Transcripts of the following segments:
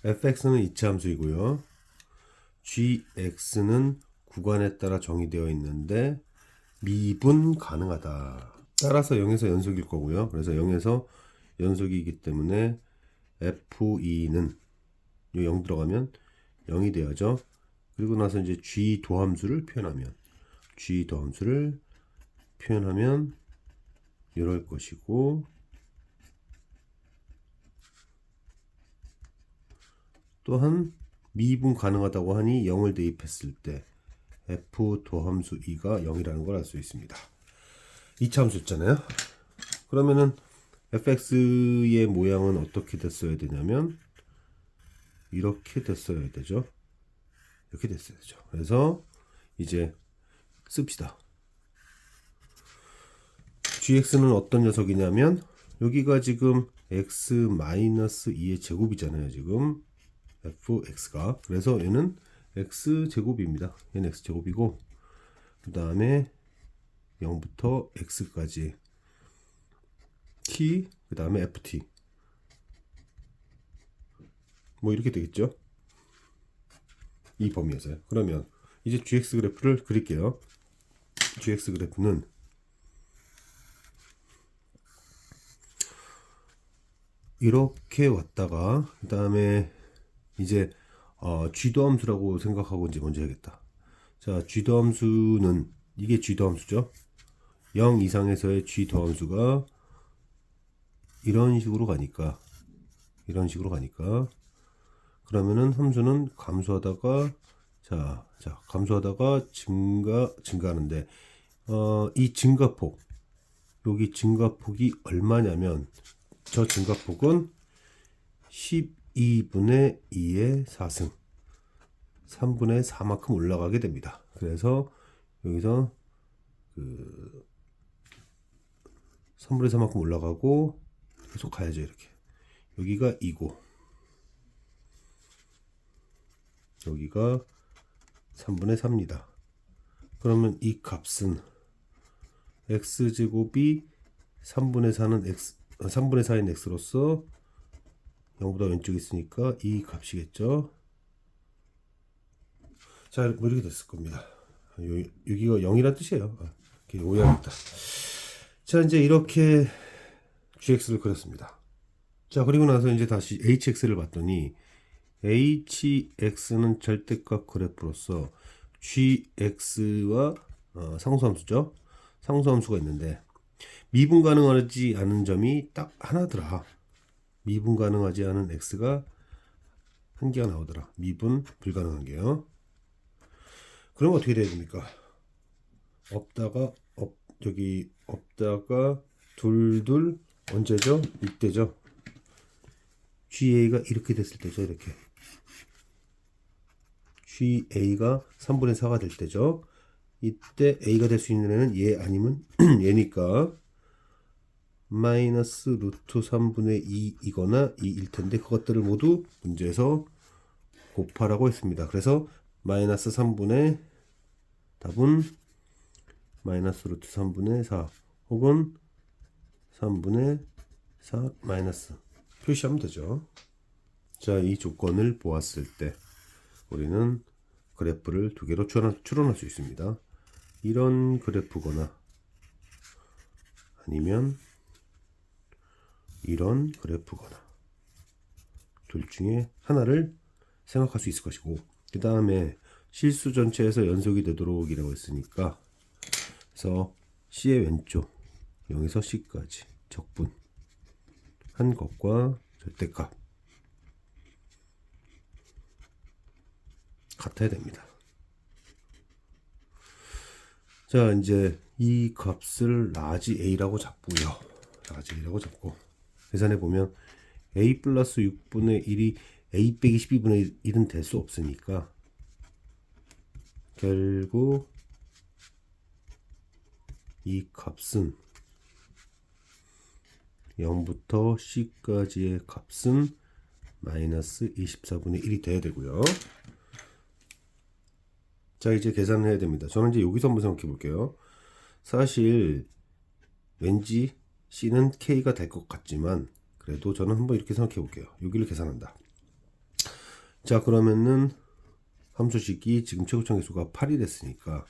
fx는 이차함수이고요. gx는 구간에 따라 정의되어 있는데 미분 가능하다. 따라서 0에서 연속일 거고요. 그래서 0에서 연속이기 때문에 f2는 0 들어가면 0이 돼야죠. 그리고 나서 이제 g 도함수를 표현하면 이럴 것이고, 또한 미분 가능하다고 하니 0을 대입했을 때 f 도함수 2가 0이라는 걸 알 수 있습니다. 2차 함수였잖아요. 그러면은 fx의 모양은 어떻게 됐어야 되냐면 이렇게 됐어야 되죠. 이렇게 됐어야 되죠. 그래서 이제 씁시다. gx는 어떤 녀석이냐면 여기가 지금 x-2의 제곱이잖아요. 지금 fx가. 그래서 얘는 x제곱입니다. 얘는 x제곱이고, 그 다음에 0부터 x까지 t, 그 다음에 ft, 뭐 이렇게 되겠죠. 이 범위에서요. 그러면 이제 gx 그래프를 그릴게요. gx 그래프는 이렇게 왔다가 그 다음에 이제 g도함수라고 생각하고 이제 먼저 해야겠다. 자, g도함수는 이게 g도함수죠. 0 이상에서의 g도함수가 이런 식으로 가니까 그러면은 함수는 감소하다가 감소하다가 증가하는데 이 증가폭, 여기 증가폭이 얼마냐면 저 증가폭은 12분의 2의 4승 3분의 4만큼 올라가게 됩니다. 그래서 여기서 3분의 4만큼 올라가고 계속 가야죠. 이렇게 여기가 2고 여기가 3분의 4입니다. 그러면 이 값은 x제곱이 3분의 4인 x로서 0보다 왼쪽에 있으니까 이 값이겠죠. 자, 뭐 이렇게 됐을 겁니다. 여기가 0이란 뜻이에요. 오해합니다. 자, 이제 이렇게 gx를 그렸습니다. 자, 그리고 나서 이제 다시 hx를 봤더니 hx는 절대값 그래프로서 gx와 상수함수죠. 상수함수가 있는데 미분 가능하지 않은 점이 딱 하나더라. 미분 가능하지 않은 x가 한 개가 나오더라. 미분 불가능한 게요. 그럼 어떻게 돼야 됩니까? 여기 없다가 둘 언제죠? 이때죠. GA가 이렇게 됐을 때죠. 이렇게 GA가 3분의 4가 될 때죠. 이때 A가 될 수 있는 애는 얘 아니면 얘니까 마이너스 루트 3분의 2이거나 2일 텐데 그것들을 모두 문제에서 곱하라고 했습니다. 그래서 마이너스 3분의 답은 마이너스 루트 3분의 4 혹은 3분의 4 마이너스 표시하면 되죠. 자, 이 조건을 보았을 때 우리는 그래프를 두 개로 추론할 수 있습니다. 이런 그래프거나 아니면 이런 그래프거나 둘 중에 하나를 생각할 수 있을 것이고, 그 다음에 실수 전체에서 연속이 되도록 이라고 했으니까 그래서 C의 왼쪽 0에서 C까지 적분 한 것과 절대값 같아야 됩니다. 자, 이제 이 값을 라지 A라고 잡고요. 라지 A라고 잡고 계산해 보면 A 플러스 6분의 1이 A 빼기 12분의 1은 될 수 없으니까 결국 이 값은 0부터 C까지의 값은 마이너스 24분의 1이 돼야 되고요. 자, 이제 계산을 해야 됩니다. 저는 이제 여기서 한번 생각해 볼게요. 사실 왠지 C는 K가 될 것 같지만 그래도 저는 한번 이렇게 생각해 볼게요. 여기를 계산한다. 자, 그러면은 함수식이 지금 최고점 계수가 8이 됐으니까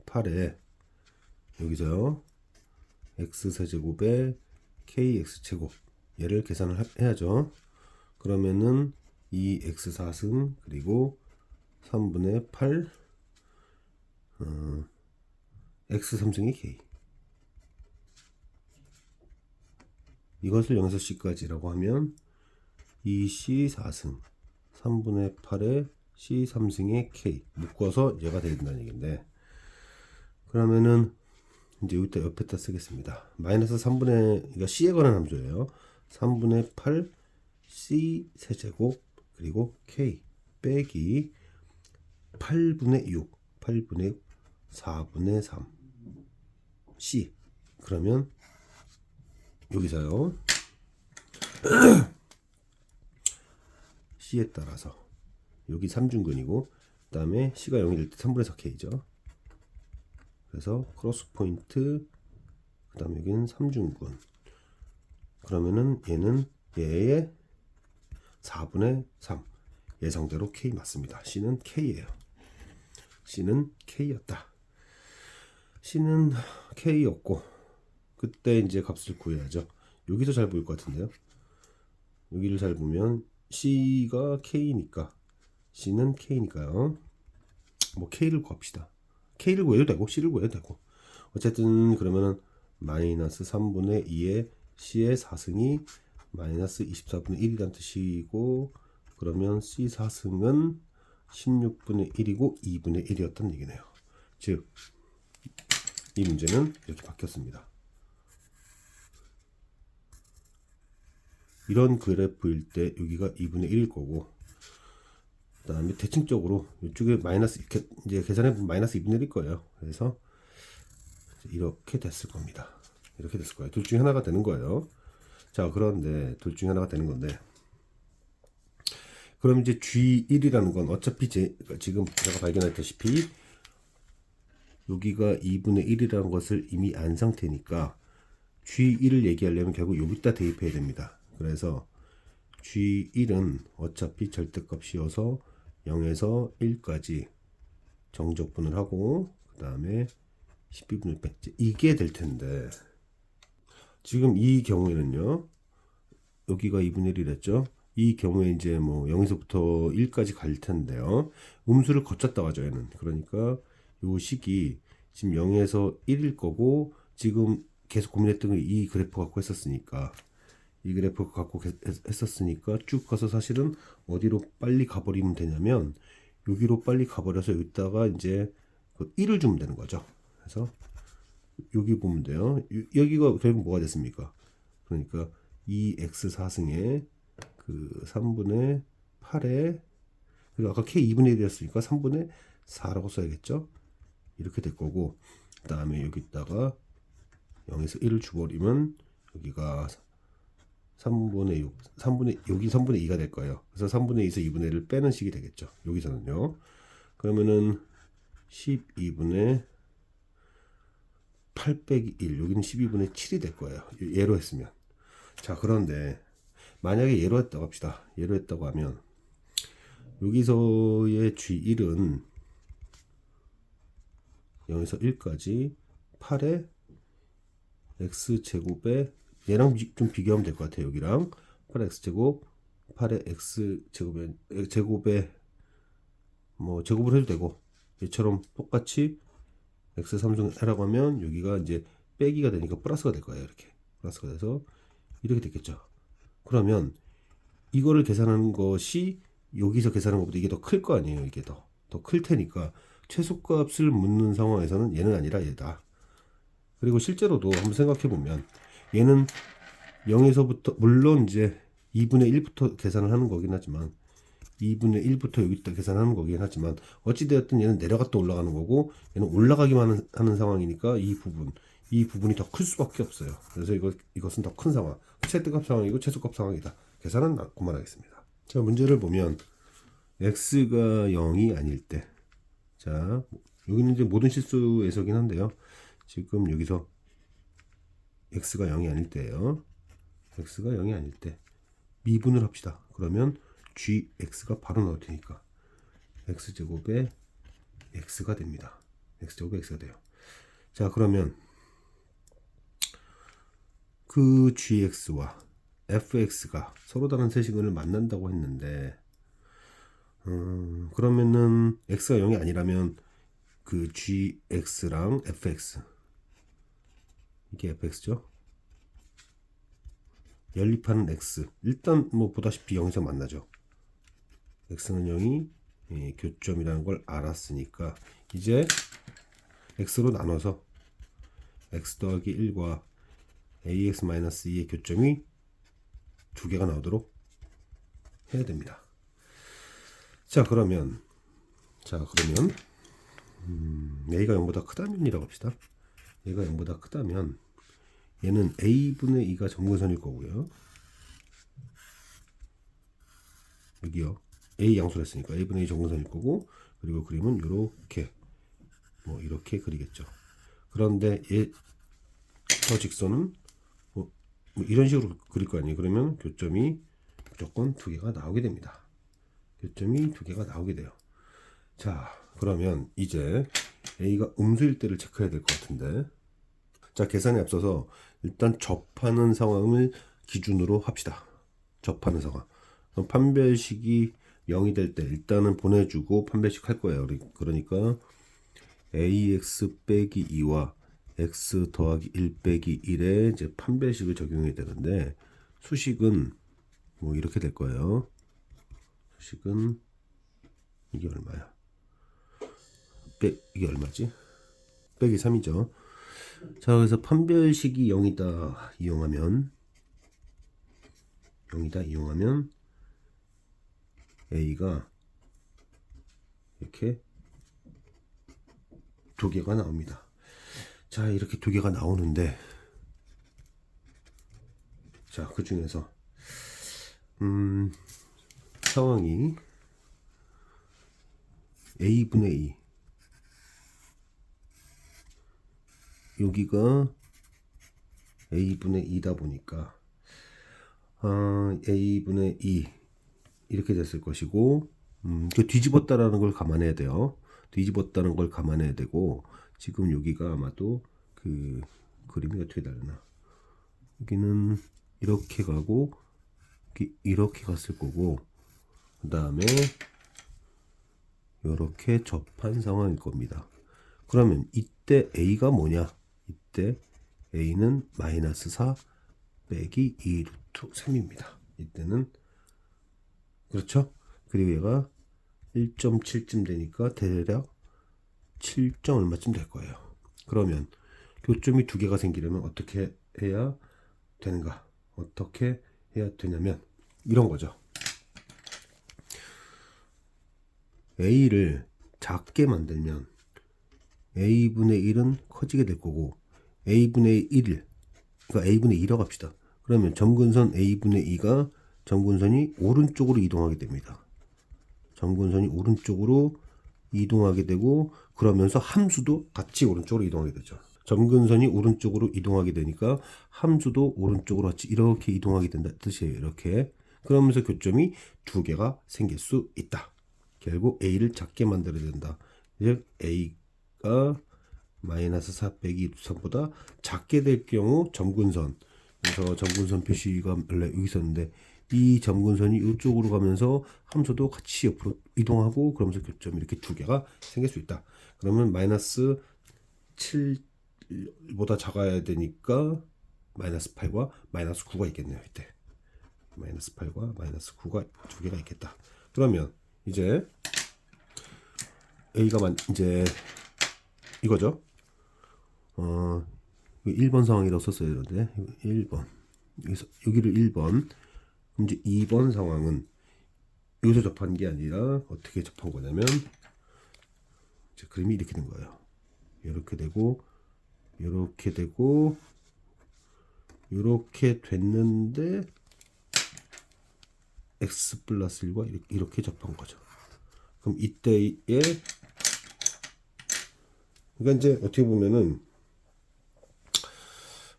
8에 여기서요 x세제곱에 kx제곱 얘를 계산을 해야죠. 그러면은 이 x4승 그리고 3분의 8 x3승의 k 이것을 0에서 c까지라고 하면 2c4승 3분의 8에 c3승의 k 묶어서 얘가 된다는 얘기인데, 그러면은 이제 여기다 옆에다 쓰겠습니다. 마이너스 3분의, 그러니까 c에 관한 함수예요. 3분의 8 c 세제곱 그리고 k 빼기 8분의 6 4분의 3 c. 그러면 여기서요 c에 따라서 여기 3중근이고 그 다음에 c가 0이 될 때 3분의 4k죠. 그래서 크로스 포인트 그 다음에 여기는 3중근. 그러면은 얘는 얘의 4분의 3 예상대로 k 맞습니다. c는 k예요. c는 k였다. c는 k였고 그때 이제 값을 구해야죠. 여기서 잘 보일 것 같은데요. 여기를 잘 보면 c가 k니까 c는 k니까요. 뭐 k를 구합시다. k를 구해도 되고 c를 구해도 되고 어쨌든 그러면은 마이너스 3분의 2의 c의 4승이 마이너스 24분의 1이란 뜻이고, 그러면 c 4승은 16분의 1이고 2분의 1이었던 얘기네요. 즉 이 문제는 이렇게 바뀌었습니다. 이런 그래프일 때 여기가 2분의 1일 거고, 그 다음에 대칭적으로 이쪽에 마이너스 이제 계산해 보면 마이너스 2분의 1일 거예요. 그래서 이렇게 됐을 겁니다. 이렇게 됐을 거예요. 둘 중에 하나가 되는 거예요. 자, 그런데 둘 중에 하나가 되는 건데, 그럼 이제 G1이라는 건 어차피 지금 제가 발견했다시피 여기가 2분의 1이라는 것을 이미 안 상태니까 G1을 얘기하려면 결국 여기다 대입해야 됩니다. 그래서 G1은 어차피 절대값이어서 0에서 1까지 정적분을 하고 그 다음에 12분의 100 이게 될 텐데, 지금 이 경우에는요 여기가 2분의 1이랬죠. 이 경우에 이제 뭐 0에서부터 1까지 갈 텐데요. 음수를 거쳤다고 하죠 얘는. 그러니까 요 식이 지금 0에서 1일 거고, 지금 계속 고민했던 게 이 그래프 갖고 했었으니까 이 그래프 갖고 했었으니까 쭉 가서 사실은 어디로 빨리 가버리면 되냐면 여기로 빨리 가버려서 여기다가 이제 그 1을 주면 되는 거죠. 그래서 여기 보면 돼요. 여기가 결국 뭐가 됐습니까? 그러니까 2x4승에 그 3분의 8에, 그리고 아까 k 2분의 1이었으니까 3분의 4라고 써야겠죠. 이렇게 될 거고, 그 다음에 여기다가 0에서 1을 줘버리면 여기가 3분의 6 여기 3분의 2가 될 거예요. 그래서 3분의 2에서 2분의 1을 빼는 식이 되겠죠. 여기서는요. 그러면은 12분의 8 빼기 1, 여기는 12분의 7이 될 거예요. 예로 했으면. 자, 그런데 만약에 예로 했다고 합시다. 예로 했다고 하면 여기서의 G1은 0에서 1까지 8의 x제곱에 얘랑 좀 비교하면 될 것 같아요. 여기랑 8x제곱 8의 x제곱에 뭐 제곱을 해도 되고, 얘처럼 똑같이 x3승이라고 하면 여기가 이제 빼기가 되니까 플러스가 될 거예요. 이렇게 플러스가 돼서 이렇게 됐겠죠. 그러면 이거를 계산하는 것이 여기서 계산하는 것보다 이게 더 클 거 아니에요. 이게 더 클 테니까 최소값을 묻는 상황에서는 얘는 아니라 얘다. 그리고 실제로도 한번 생각해 보면 얘는 0에서부터 물론 이제 2분의 1부터 계산을 하는 거긴 하지만 2분의 1부터 여기다 계산하는 거긴 하지만 어찌되었든 얘는 내려갔다 올라가는 거고 얘는 올라가기만 하는 상황이니까 이 부분이 더 클 수밖에 없어요. 그래서 이것은 더 큰 상황, 최대값 상황이고 최소값 상황이다. 계산은 그만하겠습니다. 자, 문제를 보면 x가 0이 아닐 때, 자 여기는 이제 모든 실수에서긴 한데요. 지금 여기서 x가 0이 아닐 때예요. x가 0이 아닐 때 미분을 합시다. 그러면 gx가 바로 나올 테니까 x제곱에 x가 됩니다. x제곱에 x가 돼요. 자, 그러면 그 gx와 fx가 서로 다른 세시근을 만난다고 했는데, 그러면은 x가 0이 아니라면 그 gx랑 fx, 이게 fx죠. 연립하는 x, 일단 뭐 보다시피 0에서 만나죠. x는 0이 교점이라는 걸 알았으니까 이제 x로 나눠서 x 더하기 1과 ax-2의 교점이 두 개가 나오도록 해야 됩니다. 자, 그러면 a가 0보다 크다면 이라고 합시다. a가 0보다 크다면 얘는 a분의 2가 점근선일 거고요. 여기요. a 양수를 했으니까 a분의 2 점근선일 거고, 그리고 그림은 이렇게 그리겠죠. 그런데 저 직선은 뭐 이런 식으로 그릴 거 아니에요. 그러면 교점이 무조건 두 개가 나오게 됩니다. 교점이 두 개가 나오게 돼요. 자, 그러면 이제 a가 음수일 때를 체크해야 될 것 같은데, 자, 계산에 앞서서 일단 접하는 상황을 기준으로 합시다. 접하는 상황. 그럼 판별식이 0이 될 때 일단은 보내주고 판별식 할 거예요. 그러니까 ax 빼기 2와 x 더하기 1 빼기 1에 이제 판별식을 적용해야 되는데, 수식은 뭐 이렇게 될 거예요. 수식은 이게 얼마야? 이게 얼마지? 빼기 3이죠. 자, 그래서 판별식이 0이다 이용하면 a가 이렇게 두 개가 나옵니다. 자, 이렇게 두 개가 나오는데, 자, 그 중에서 상황이 a분의 2, 여기가 a분의 2다 보니까 a분의 2 이렇게 됐을 것이고, 그 뒤집었다라는 걸 감안해야 돼요. 뒤집었다는 걸 감안해야 되고, 지금 여기가 아마도 그 그림이 어떻게 다르나, 여기는 이렇게 가고 이렇게 갔을 거고, 그 다음에 이렇게 접한 상황일 겁니다. 그러면 이때 a가 뭐냐? 이때 a는 마이너스 4 빼기 2 루트 3입니다. 이때는, 그렇죠? 그리고 얘가 1.7쯤 되니까 대략 7점 얼마쯤 될 거예요. 그러면 교점이 두 개가 생기려면 어떻게 해야 되는가? 어떻게 해야 되냐면 이런 거죠. a를 작게 만들면 a분의 1은 커지게 될 거고, a분의 1, 그러니까 a분의 2라고 합시다. 그러면 점근선 a분의 2가 점근선이 오른쪽으로 이동하게 됩니다. 점근선이 오른쪽으로 이동하게 되고, 그러면서 함수도 같이 오른쪽으로 이동하게 되죠. 점근선이 오른쪽으로 이동하게 되니까 함수도 오른쪽으로 같이 이렇게 이동하게 된다 뜻이에요. 이렇게. 그러면서 교점이 두 개가 생길 수 있다. 결국 a를 작게 만들어야 된다. 즉 a가 마이너스 4 빼기 3보다 작게 될 경우 점근선, 그래서 점근선 표시가 원래 여기 있었는데 이 점근선이 이쪽으로 가면서 함수도 같이 옆으로 이동하고, 그러면서 교점이 이렇게 두 개가 생길 수 있다. 그러면 마이너스 7보다 작아야 되니까 마이너스 8과 마이너스 9가 있겠네요. 이때 마이너스 8과 마이너스 9가 두 개가 있겠다. 그러면 이제 a가 이제 이거죠. 1번 상황이라고 썼어야 되는데 1번, 여기를 1번, 그럼 이제 2번 상황은 여기서 접한 게 아니라 어떻게 접한 거냐면, 이제 그림이 이렇게 된 거예요. 이렇게 되고 이렇게 되고 이렇게 됐는데 x 플러스 1과 이렇게 접한 거죠. 그럼 이때에, 그러니까 이제 어떻게 보면은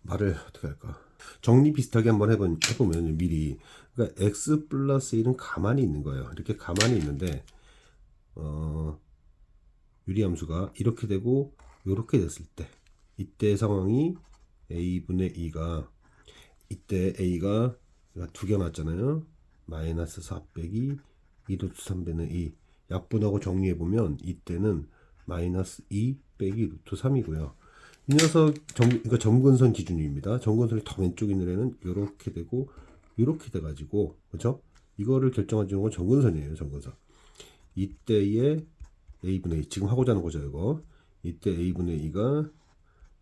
말을 어떻게 할까? 정리 비슷하게 한번 해보면 미리, 그러니까 x 플러스 1은 가만히 있는 거예요. 이렇게 가만히 있는데 유리함수가 이렇게 되고 이렇게 됐을 때, 이때 상황이 a분의 2가, 이때 a가 두 개 나왔잖아요. 마이너스 4 빼기 2루트 3분의 2. 약분하고 정리해보면 이때는 마이너스 2 빼기 루트 3이고요. 이 녀석 그러니까 점근선 기준입니다. 점근선이 더 왼쪽에 있는 애는 이렇게 되고 이렇게 돼가지고, 그죠? 이거를 결정해주는 건 점근선이에요. 점근선. 이때의 a분의 2, 지금 하고자 하는 거죠. 이거 이때 a분의 2가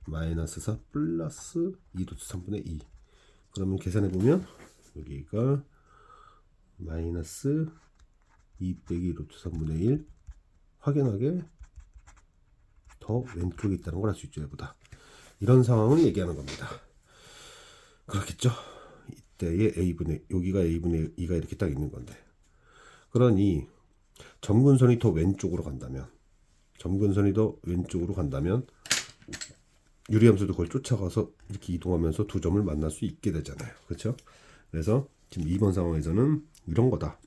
마이너스 4 플러스 2루트 3분의 2. 그러면 계산해보면 여기가 마이너스 2 빼기 루트 3분의 1. 확연하게 더 왼쪽에 있다는 걸 알 수 있죠. 얘보다. 이런 상황을 얘기하는 겁니다. 그렇겠죠. 이때의 a분의, 여기가 a분의 2가 이렇게 딱 있는 건데, 그러니 점근선이 더 왼쪽으로 간다면, 점근선이 더 왼쪽으로 간다면 유리함수도 그걸 쫓아가서 이렇게 이동하면서 두 점을 만날 수 있게 되잖아요. 그렇죠? 그래서 지금 2번 상황에서는 이런 거다.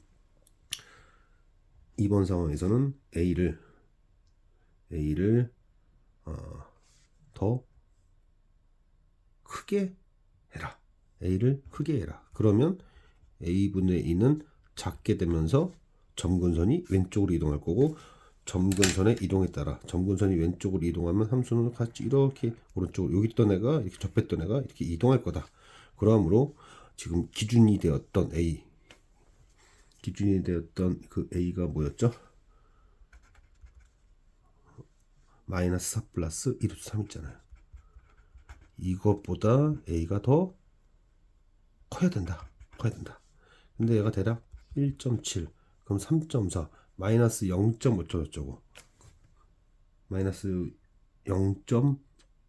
2번 상황에서는 a를 더 크게 해라. a를 크게 해라. 그러면 a분의 2는 작게 되면서 점근선이 왼쪽으로 이동할 거고, 점근선의 이동에 따라 점근선이 왼쪽으로 이동하면 함수는 같이 이렇게 오른쪽으로, 여기 있던 애가 이렇게 접했던 애가 이렇게 이동할 거다. 그러므로 지금 기준이 되었던 그 a가 뭐였죠? 마이너스 4 플러스 1루트 3 있잖아요. 이것보다 a가 더 커야 된다. 근데 얘가 대략 1.7, 그럼 3.4, 마이너스 0.5저쩌고, 마이너스 0.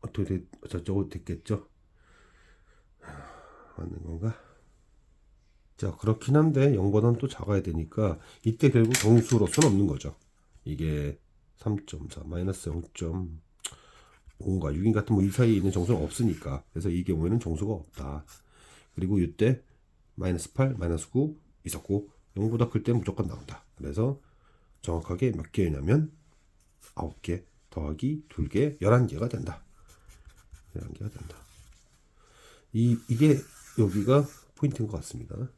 어떻게 저쩌고 됐겠죠? 맞는 건가? 자, 그렇긴 한데 0보다는 또 작아야 되니까 이때 결국 정수로서는 없는 거죠. 이게 3.4 마이너스 0.5가 6인 같은 뭐 이 사이에 있는 정수는 없으니까, 그래서 이 경우에는 정수가 없다. 그리고 이때 마이너스 8, 마이너스 9 있었고 0보다 클 때 무조건 나온다. 그래서 정확하게 몇 개냐면 9개 더하기 2개 11개가 된다. 11개가 된다. 이게 여기가 포인트인 것 같습니다.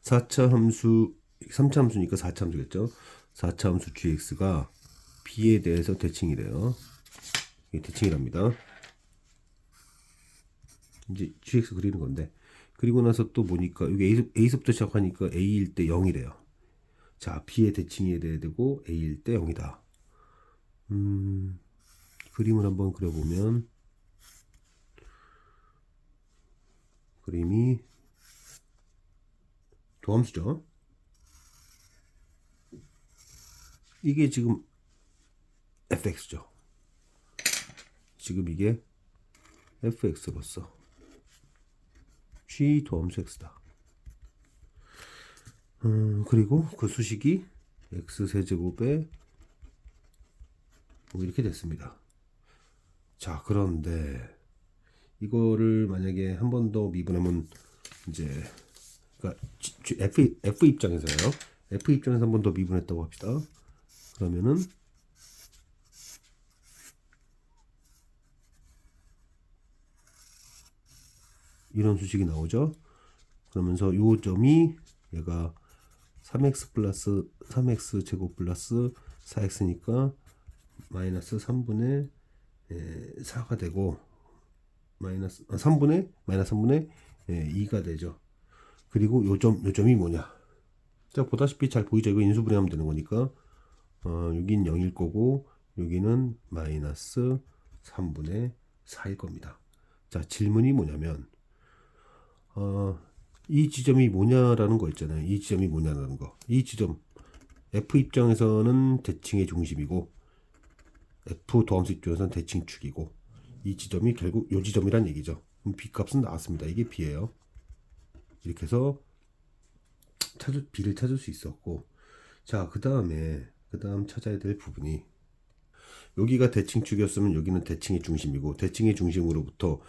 4차 함수, 3차 함수니까 4차 함수겠죠. 4차 함수 gx가 b에 대해서 대칭이래요. 이게 대칭이랍니다. 이제 gx 그리는 건데, 그리고 나서 또 보니까 여기 a서부터 시작하니까 a일 때 0이래요. 자, b의 대칭이 돼야 되고 a일 때 0이다. 그림을 한번 그려보면, 그림이 도함수죠. 이게 지금 fx죠. 지금 이게 fx로서 g 도함수 x다. 그리고 그 수식이 x 세제곱에 뭐 이렇게 됐습니다. 자, 그런데 이거를 만약에 한 번 더 미분하면 이제, 그러니까 f 입장에서요. f 입장에서 한 번 더 미분했다고 합시다. 그러면은 이런 수식이 나오죠. 그러면서 요 점이 얘가 3x 플러스 3x 제곱 플러스 4x니까 마이너스 3분의 4가 되고, 마이너스 3분의 2가 되죠. 그리고 요 점이 뭐냐? 자, 보다시피 잘 보이죠? 이거 인수분해하면 되는 거니까 여긴 0일 거고 여기는 마이너스 3분의 4일 겁니다. 자, 질문이 뭐냐면 이 지점이 뭐냐라는 거 있잖아요. 이 지점이 뭐냐라는 거. 이 지점 F 입장에서는 대칭의 중심이고 F 도함수 입장에서는 대칭축이고, 이 지점이 결국 요 지점이란 얘기죠. 그럼 B 값은 나왔습니다. 이게 B예요. 이렇게 해서 B를 찾을 수 있었고, 자, 그 다음 찾아야 될 부분이, 여기가 대칭축이었으면 여기는 대칭의 중심이고, 대칭의 중심으로부터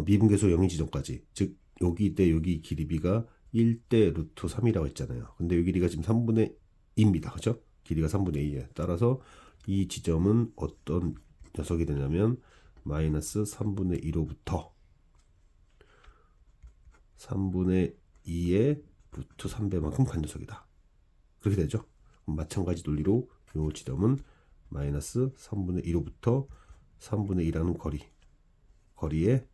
미분계수 0인 지점까지, 즉 여기 대 여기 길이 b가 1대 루트 3이라고 했잖아요. 근데 이 길이가 지금 3분의 2입니다. 그죠? 길이가 3분의 2에 따라서 이 지점은 어떤 녀석이 되냐면 마이너스 3분의 2로부터 3분의 2의 루트 3배만큼 간 녀석이다. 그렇게 되죠. 마찬가지 논리로 이 지점은 마이너스 3분의 2로부터 3분의 2라는 거리의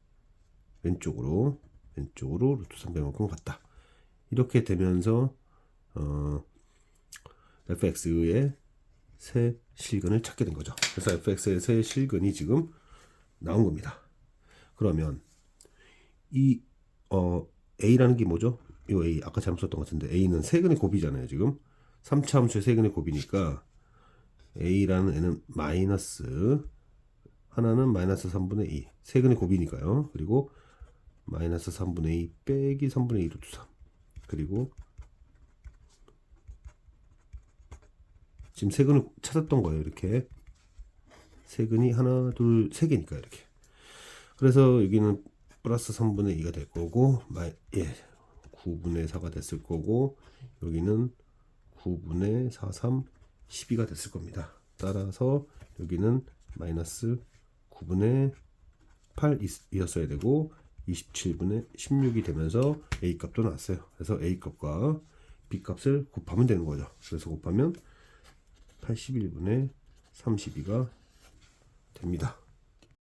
왼쪽으로 루트 3배만큼 갔다. 이렇게 되면서 fx의 새 실근을 찾게 된 거죠. 그래서 fx의 새 실근이 지금 나온 겁니다. 그러면 이 a라는 게 뭐죠? 이 a 아까 잘못 썼던 것 같은데 a는 세근의 곱이잖아요. 지금 3차 함수의 세근의 곱이니까 a라는 애는 마이너스 하나는 마이너스 3분의 2 세근의 곱이니까요. 그리고 마이너스 3분의 2 빼기 3분의 2 루트 3 그리고 지금 세근을 찾았던 거예요. 이렇게 세근이 하나 둘 세 개니까 이렇게. 그래서 여기는 플러스 3분의 2가 될 거고 9분의 4가 됐을 거고 여기는 9분의 4, 3, 12가 됐을 겁니다. 따라서 여기는 마이너스 9분의 8이었어야 되고 27분의 16이 되면서 A 값도 나왔어요. 그래서 A 값과 B 값을 곱하면 되는 거죠. 그래서 곱하면 81분의 32가 됩니다.